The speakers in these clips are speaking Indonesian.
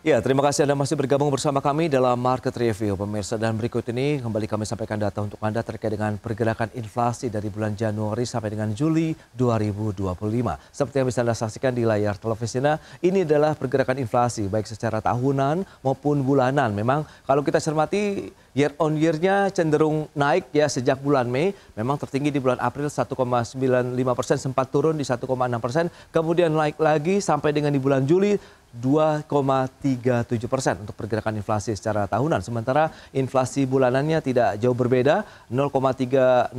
Ya, terima kasih Anda masih bergabung bersama kami dalam Market Review, pemirsa. Dan berikut ini kembali kami sampaikan data untuk Anda terkait dengan pergerakan inflasi dari bulan Januari sampai dengan Juli 2025. Seperti yang bisa Anda saksikan di layar televisi, ini adalah pergerakan inflasi baik secara tahunan maupun bulanan. Memang kalau kita cermati year on year-nya cenderung naik ya sejak bulan Mei. Memang tertinggi di bulan April 1,95%, sempat turun di 1,6%. Kemudian naik lagi sampai dengan di bulan Juli 2,37% untuk pergerakan inflasi secara tahunan. Sementara inflasi bulanannya tidak jauh berbeda, 0,30%.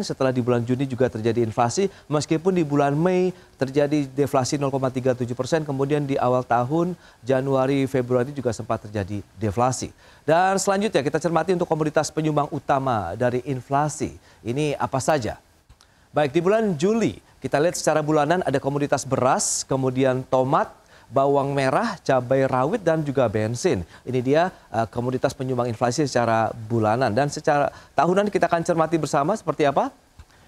Setelah di bulan Juni juga terjadi inflasi, meskipun di bulan Mei terjadi deflasi 0,37%. Kemudian di awal tahun Januari, Februari juga sempat terjadi deflasi. Dan selanjutnya kita cermati untuk komoditas penyumbang utama dari inflasi. Ini apa saja? Baik, di bulan Juli kita lihat secara bulanan ada komoditas beras, kemudian tomat, bawang merah, cabai rawit, dan juga bensin. Ini dia komoditas penyumbang inflasi secara bulanan. Dan secara tahunan kita akan cermati bersama seperti apa.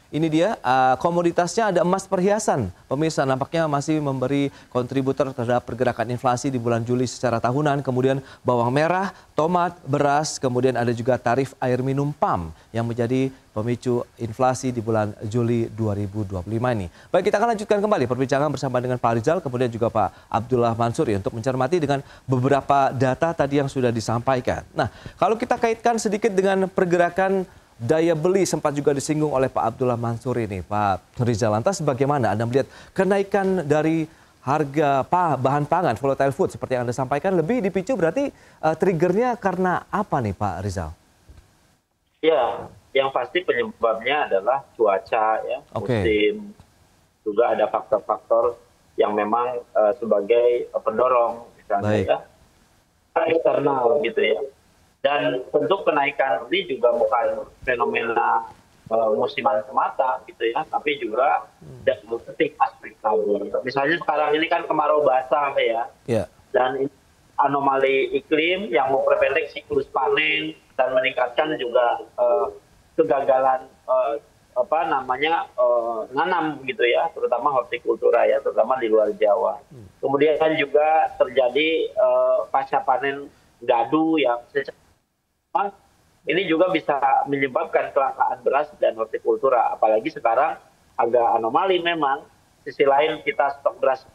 Ini dia komoditasnya, ada emas perhiasan. Pemirsa, nampaknya masih memberi kontributor terhadap pergerakan inflasi di bulan Juli secara tahunan. Kemudian bawang merah, tomat, beras, kemudian ada juga tarif air minum PAM yang menjadi pemicu inflasi di bulan Juli 2025 ini. Baik, kita akan lanjutkan kembali perbincangan bersama dengan Pak Rizal, kemudian juga Pak Abdullah Mansuri untuk mencermati dengan beberapa data tadi yang sudah disampaikan. Nah, kalau kita kaitkan sedikit dengan pergerakan daya beli, sempat juga disinggung oleh Pak Abdullah Mansuri ini, Pak Rizal. Lantas bagaimana Anda melihat kenaikan dari harga bahan pangan, volatile food seperti yang Anda sampaikan, lebih dipicu berarti triggernya karena apa nih Pak Rizal? Ya, yang pasti penyebabnya adalah cuaca ya, musim. Juga ada faktor-faktor yang memang sebagai pendorong misalnya ya, eksternal gitu ya. Dan tentu kenaikan ini juga bukan fenomena musiman semata gitu ya, tapi juga detik aspek labu. Misalnya sekarang ini kan kemarau basah ya, dan ini anomali iklim yang memperpendek siklus panen dan meningkatkan juga kegagalan nanam gitu ya, terutama hortikultura ya, terutama di luar Jawa. Kemudian juga terjadi pasca panen gadu yang ini juga bisa menyebabkan kelangkaan beras dan hortikultura. Apalagi sekarang agak anomali memang. Sisi lain kita stok beras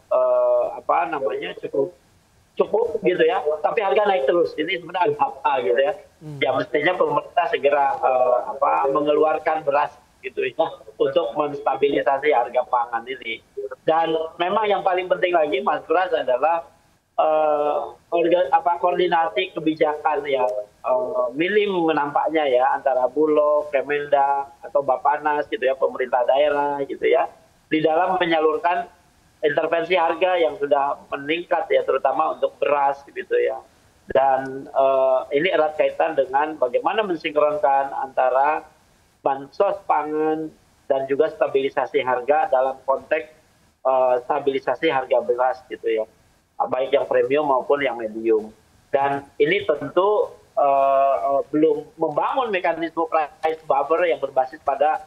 cukup gitu ya, tapi harga naik terus. Ini sebenarnya apa gitu ya? Ya mestinya pemerintah segera mengeluarkan beras gitu ya untuk menstabilisasi harga pangan ini. Dan memang yang paling penting lagi Mas Beras adalah koordinasi kebijakan ya, minim menampaknya ya, antara Bulog, Kemendak atau Bapanas gitu ya, pemerintah daerah gitu ya, di dalam menyalurkan intervensi harga yang sudah meningkat ya, terutama untuk beras gitu ya. Dan ini erat kaitan dengan bagaimana mensinkronkan antara bansos pangan dan juga stabilisasi harga dalam konteks stabilisasi harga beras gitu ya, baik yang premium maupun yang medium. Dan ini tentu belum membangun mekanisme price buffer yang berbasis pada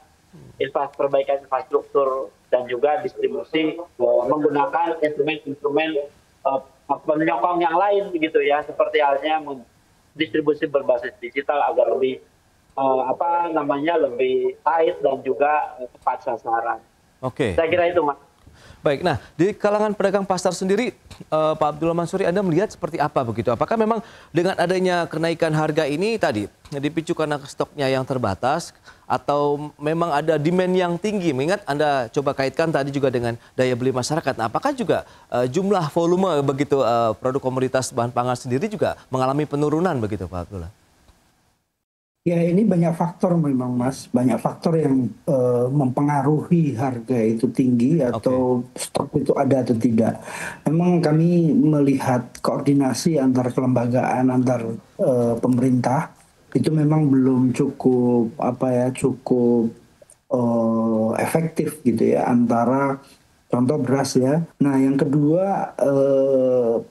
perbaikan infrastruktur dan juga distribusi menggunakan instrumen-instrumen penyokong yang lain gitu ya, seperti halnya distribusi berbasis digital agar lebih lebih tight dan juga tepat sasaran. Saya kira itu, Mas. Baik, nah di kalangan pedagang pasar sendiri, Pak Abdullah Mansuri, Anda melihat seperti apa begitu? Apakah memang dengan adanya kenaikan harga ini tadi dipicu karena stoknya yang terbatas, atau memang ada demand yang tinggi? Mengingat Anda coba kaitkan tadi juga dengan daya beli masyarakat. Nah, apakah juga jumlah volume begitu produk komoditas bahan pangan sendiri juga mengalami penurunan begitu, Pak Abdullah? Ya, ini banyak faktor memang, Mas. Banyak faktor yang mempengaruhi harga itu tinggi atau stok itu ada atau tidak. Memang kami melihat koordinasi antar kelembagaan, antar pemerintah itu memang belum cukup efektif gitu ya, antara contoh beras ya. Nah, yang kedua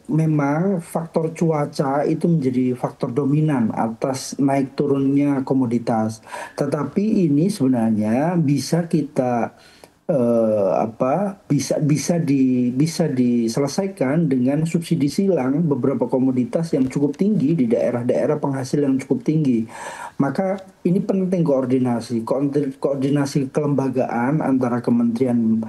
memang faktor cuaca itu menjadi faktor dominan atas naik turunnya komoditas. Tetapi ini sebenarnya bisa kita bisa diselesaikan dengan subsidi silang beberapa komoditas yang cukup tinggi di daerah-daerah penghasil yang cukup tinggi. Maka ini penting koordinasi kelembagaan antara Kementerian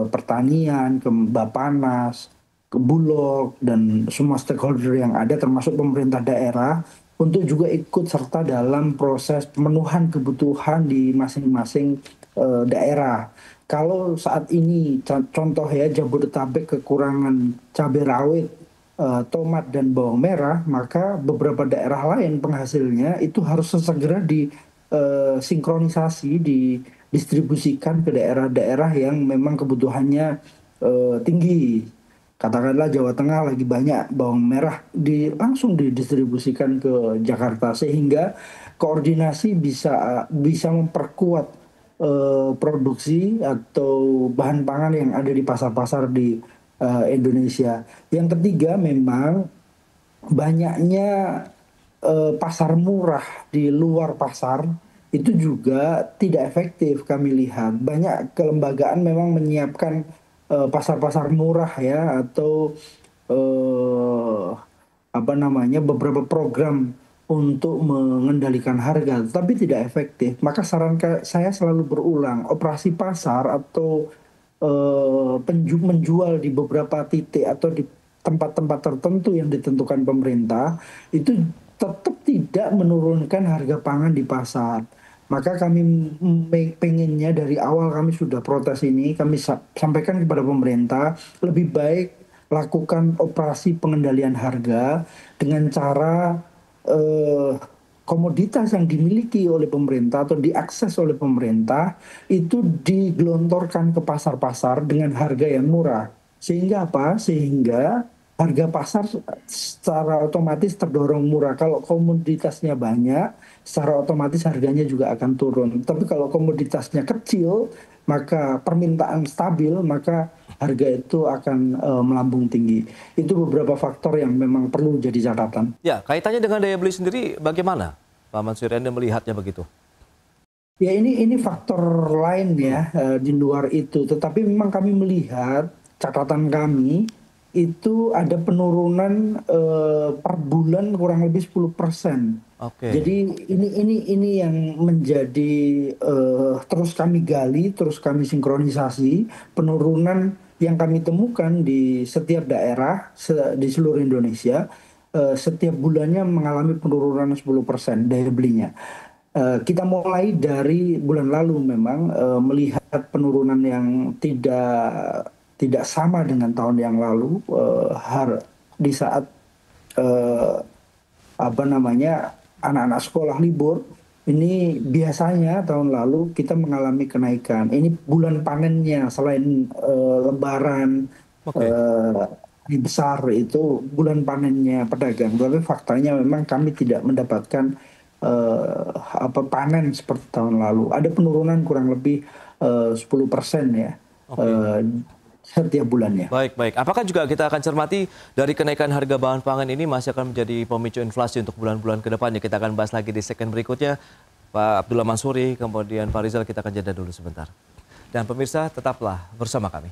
Pertanian, ke Bappenas, ke Bulog dan semua stakeholder yang ada termasuk pemerintah daerah untuk juga ikut serta dalam proses pemenuhan kebutuhan di masing-masing daerah. Kalau saat ini contoh ya Jabodetabek kekurangan cabai rawit, tomat dan bawang merah, maka beberapa daerah lain penghasilnya itu harus segera disinkronisasi, didistribusikan ke daerah-daerah yang memang kebutuhannya tinggi. Katakanlah Jawa Tengah lagi banyak bawang merah, langsung didistribusikan ke Jakarta sehingga koordinasi bisa memperkuat produksi atau bahan pangan yang ada di pasar-pasar di Indonesia. Yang ketiga memang banyaknya pasar murah di luar pasar itu juga tidak efektif kami lihat. Banyak kelembagaan memang menyiapkan pasar-pasar murah ya atau beberapa program untuk mengendalikan harga, tapi tidak efektif. Maka saran saya selalu berulang, operasi pasar atau menjual di beberapa titik atau di tempat-tempat tertentu yang ditentukan pemerintah, itu tetap tidak menurunkan harga pangan di pasar. Maka kami pengennya dari awal kami sudah protes ini, kami sampaikan kepada pemerintah, lebih baik lakukan operasi pengendalian harga dengan cara komoditas yang dimiliki oleh pemerintah atau diakses oleh pemerintah itu digelontorkan ke pasar-pasar dengan harga yang murah. Sehingga apa? Sehingga harga pasar secara otomatis terdorong murah. Kalau komoditasnya banyak, secara otomatis harganya juga akan turun. Tapi kalau komoditasnya kecil, maka permintaan stabil, maka harga itu akan melambung tinggi. Itu beberapa faktor yang memang perlu jadi catatan. Ya, kaitannya dengan daya beli sendiri bagaimana, Pak Mansuri, Anda melihatnya begitu? Ya ini faktor lain ya di luar itu. Tetapi memang kami melihat catatan kami itu ada penurunan per bulan kurang lebih 10%. Oke. Jadi ini yang menjadi terus kami gali, terus kami sinkronisasi penurunan yang kami temukan di setiap daerah di seluruh Indonesia setiap bulannya mengalami penurunan 10% daya belinya. Kita mulai dari bulan lalu memang melihat penurunan yang tidak sama dengan tahun yang lalu di saat anak-anak sekolah libur. Ini biasanya tahun lalu kita mengalami kenaikan. Ini bulan panennya selain Lebaran, hari besar itu bulan panennya pedagang. Tapi faktanya memang kami tidak mendapatkan panen seperti tahun lalu. Ada penurunan kurang lebih 10% ya. Setiap bulannya. Baik. Apakah juga kita akan cermati dari kenaikan harga bahan pangan ini masih akan menjadi pemicu inflasi untuk bulan-bulan ke depannya? Kita akan bahas lagi di segmen berikutnya. Pak Abdullah Mansuri, kemudian Pak Rizal, kita akan jeda dulu sebentar. Dan pemirsa, tetaplah bersama kami.